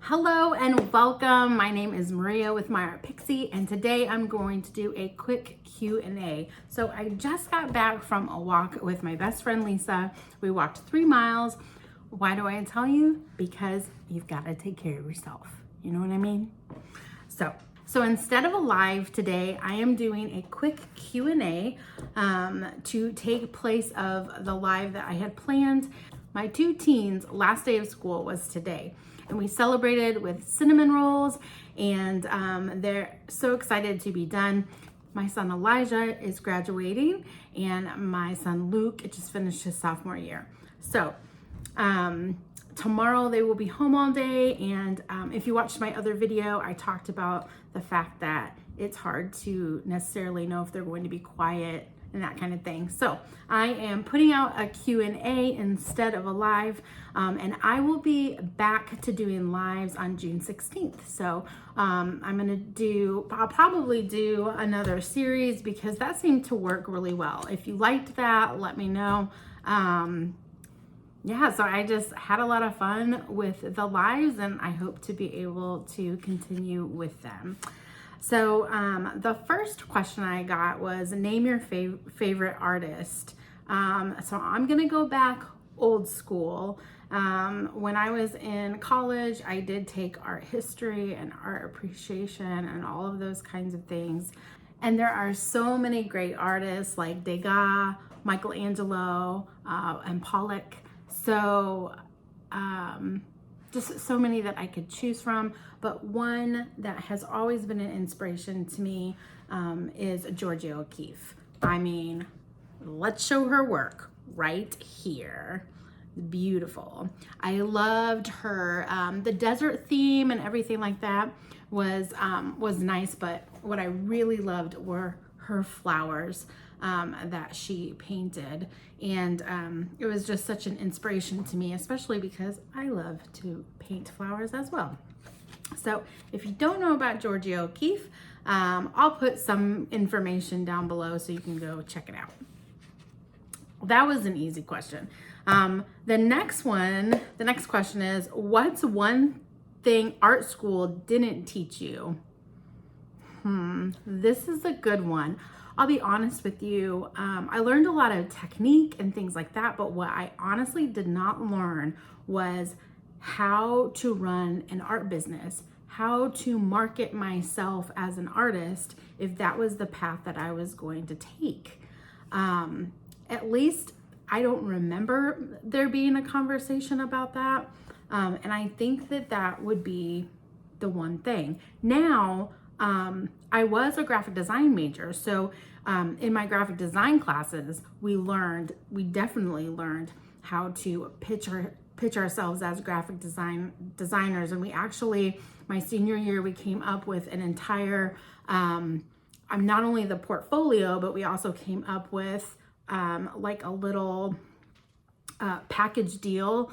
Hello and welcome. My name is Maria with My Art Pixie, and today I'm going to do a quick Q&A. So I just got back from a walk with my best friend Lisa. We walked 3 miles. Why do I tell you? Because you've got to take care of yourself. You know what I mean? So instead of a live today, I am doing a quick Q&A to take place of the live that I had planned. My 2 teens' last day of school was today, and we celebrated with cinnamon rolls, and they're so excited to be done. My son Elijah is graduating, and my son Luke just finished his sophomore year. So tomorrow they will be home all day, and if you watched my other video, I talked about the fact that it's hard to necessarily know if they're going to be quiet and that kind of thing. So I am putting out a Q&A instead of a live, and I will be back to doing lives on June 16th. So I'll probably do another series because that seemed to work really well. If you liked that, let me know. Yeah, so I just had a lot of fun with the lives, and I hope to be able to continue with them. So the first question I got was, name your favorite artist. So I'm gonna go back old school. When I was in college, I did take art history and art appreciation and all of those kinds of things. And there are so many great artists like Degas, Michelangelo, and Pollock. So just so many that I could choose from, but one that has always been an inspiration to me is Georgia O'Keeffe. I mean, let's show her work right here. Beautiful. I loved her. The desert theme and everything like that was nice, but what I really loved were her flowers that she painted, and it was just such an inspiration to me, especially because I love to paint flowers as well. So if you don't know about Georgia O'Keeffe, I'll put some information down below so you can go check it out. That was an easy question. The next question is, what's one thing art school didn't teach you? This is a good one. I'll be honest with you. I learned a lot of technique and things like that, but what I honestly did not learn was how to run an art business, how to market myself as an artist, if that was the path that I was going to take. At least I don't remember there being a conversation about that. And I think that would be the one thing. Now, I was a graphic design major, so in my graphic design classes, we definitely learned how to pitch ourselves as graphic designers, and we actually, my senior year, we came up with an entire, not only the portfolio, but we also came up with like a little package deal.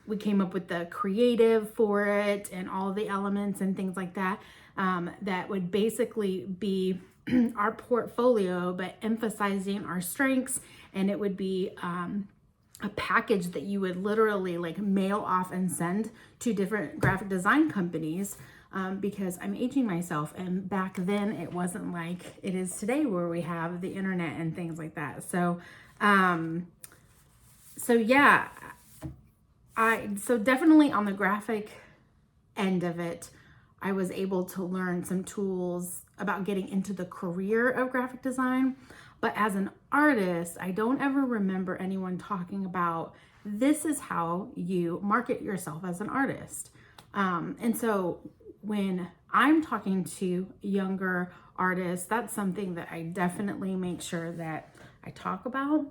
We came up with the creative for it and all the elements and things like that. That would basically be our portfolio, but emphasizing our strengths, and it would be a package that you would literally like mail off and send to different graphic design companies, because I'm aging myself, and back then it wasn't like it is today where we have the internet and things like that. So yeah, so definitely on the graphic end of it, I was able to learn some tools about getting into the career of graphic design. But as an artist, I don't ever remember anyone talking about, this is how you market yourself as an artist. And so when I'm talking to younger artists, that's something that I definitely make sure that I talk about.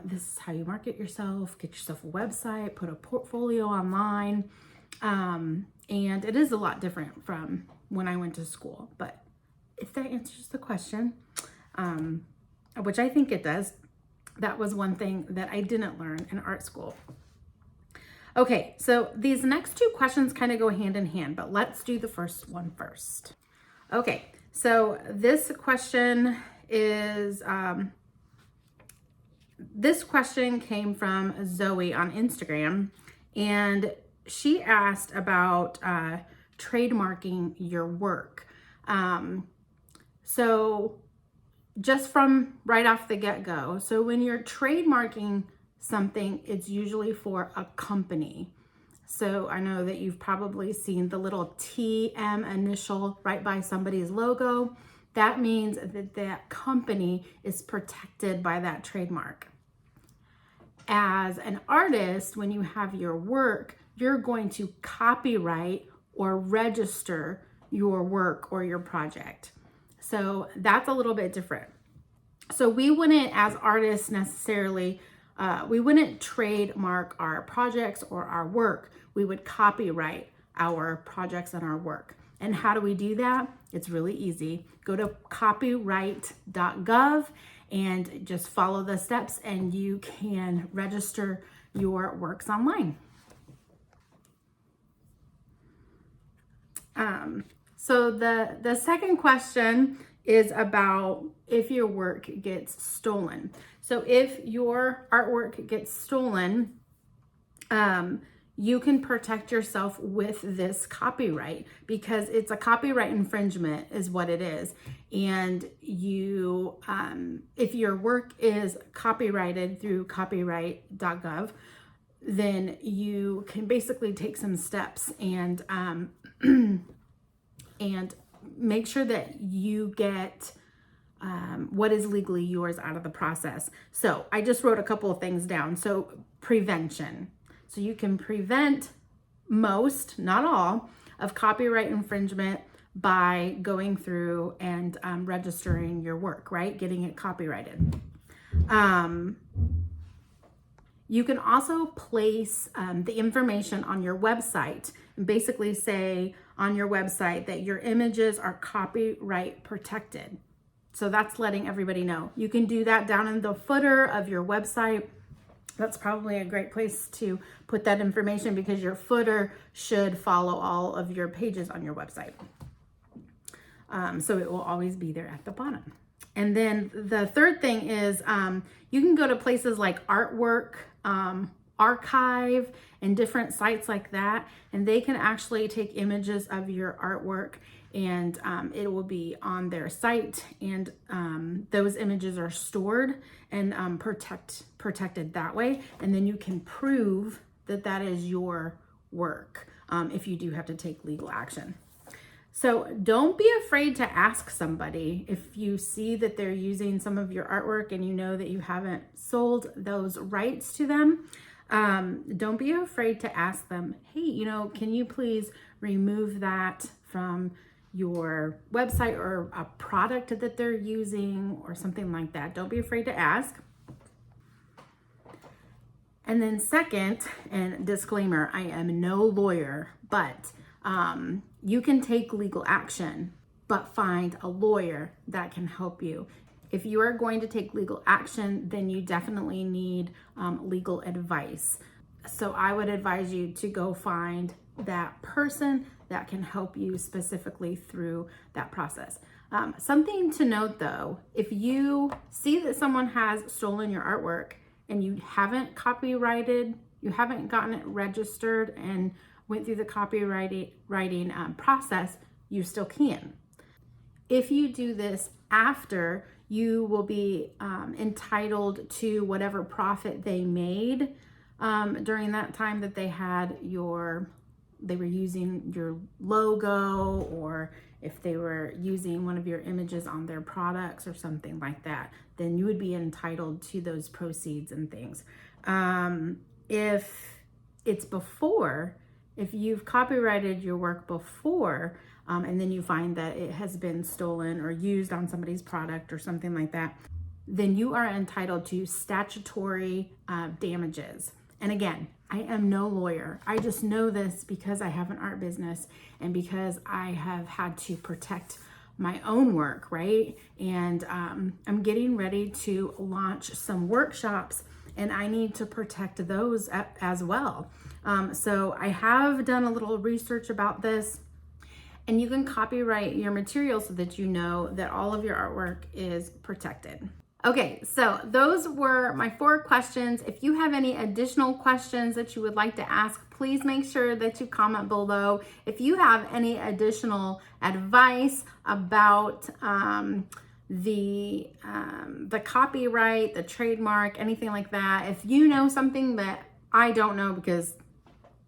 This is how you market yourself, get yourself a website, put a portfolio online. And it is a lot different from when I went to school, but if that answers the question, which I think it does, that was one thing that I didn't learn in art school. Okay, so these next 2 questions kind of go hand in hand, but let's do the first one first. Okay, so this question is, this question came from Zoe on Instagram, and she asked about trademarking your work. So just from right off the get-go, so when you're trademarking something, it's usually for a company. So I know that you've probably seen the little TM initial right by somebody's logo. That means that that company is protected by that trademark. As an artist, when you have your work, you're going to copyright or register your work or your project. So that's a little bit different. So we wouldn't, as artists necessarily, we wouldn't trademark our projects or our work. We would copyright our projects and our work. And how do we do that? It's really easy. Go to copyright.gov and just follow the steps and you can register your works online. So the second question is about if your work gets stolen. So if your artwork gets stolen, you can protect yourself with this copyright because it's a copyright infringement is what it is. And you, if your work is copyrighted through copyright.gov, then you can basically take some steps and and make sure that you get what is legally yours out of the process. So I just wrote a couple of things down. So prevention. So you can prevent most, not all, of copyright infringement by going through and registering your work, right? Getting it copyrighted. You can also place the information on your website and basically say on your website that your images are copyright protected. So that's letting everybody know. You can do that down in the footer of your website. That's probably a great place to put that information because your footer should follow all of your pages on your website. So it will always be there at the bottom. And then the third thing is you can go to places like Artwork, Archive, and different sites like that, and they can actually take images of your artwork and it will be on their site, and those images are stored and protected that way, and then you can prove that that is your work if you do have to take legal action. So don't be afraid to ask somebody if you see that they're using some of your artwork and you know that you haven't sold those rights to them. Don't be afraid to ask them, hey, you know, can you please remove that from your website or a product that they're using or something like that. Don't be afraid to ask. And then second, and disclaimer, I am no lawyer, but you can take legal action, but find a lawyer that can help you. If you are going to take legal action, then you definitely need legal advice. So I would advise you to go find that person that can help you specifically through that process. Something to note though, if you see that someone has stolen your artwork and you haven't copyrighted, you haven't gotten it registered and went through the copywriting process, you still can. If you do this after, you will be entitled to whatever profit they made during that time that they were using your logo, or if they were using one of your images on their products or something like that, then you would be entitled to those proceeds and things. If it's before, if you've copyrighted your work before, and then you find that it has been stolen or used on somebody's product or something like that, then you are entitled to statutory damages. And again, I am no lawyer. I just know this because I have an art business and because I have had to protect my own work, right? And I'm getting ready to launch some workshops and I need to protect those as well. So I have done a little research about this, and you can copyright your material so that you know that all of your artwork is protected. Okay, so those were my 4 questions. If you have any additional questions that you would like to ask, please make sure that you comment below. If you have any additional advice about the copyright, the trademark, anything like that, if you know something that I don't know, because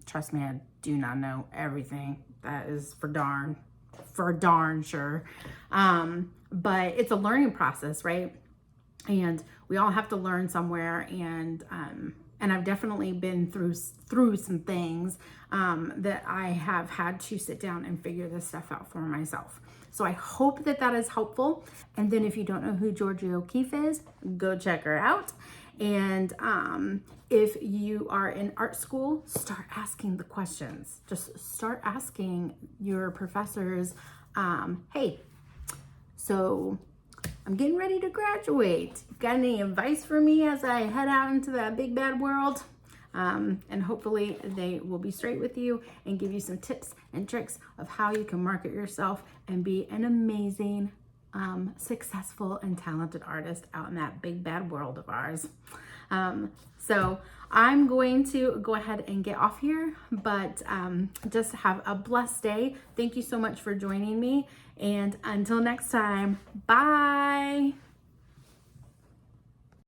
trust me, I do not know everything. That is for darn sure. But it's a learning process, right? And we all have to learn somewhere, and I've definitely been through some things that I have had to sit down and figure this stuff out for myself. So I hope that that is helpful. And then if you don't know who Georgia O'Keeffe is, go check her out. And if you are in art school, start asking the questions. Just start asking your professors, hey, so I'm getting ready to graduate. Got any advice for me as I head out into that big bad world? And hopefully they will be straight with you and give you some tips and tricks of how you can market yourself and be an amazing, successful and talented artist out in that big bad world of ours. So I'm going to go ahead and get off here, but just have a blessed day. Thank you so much for joining me. And until next time, bye.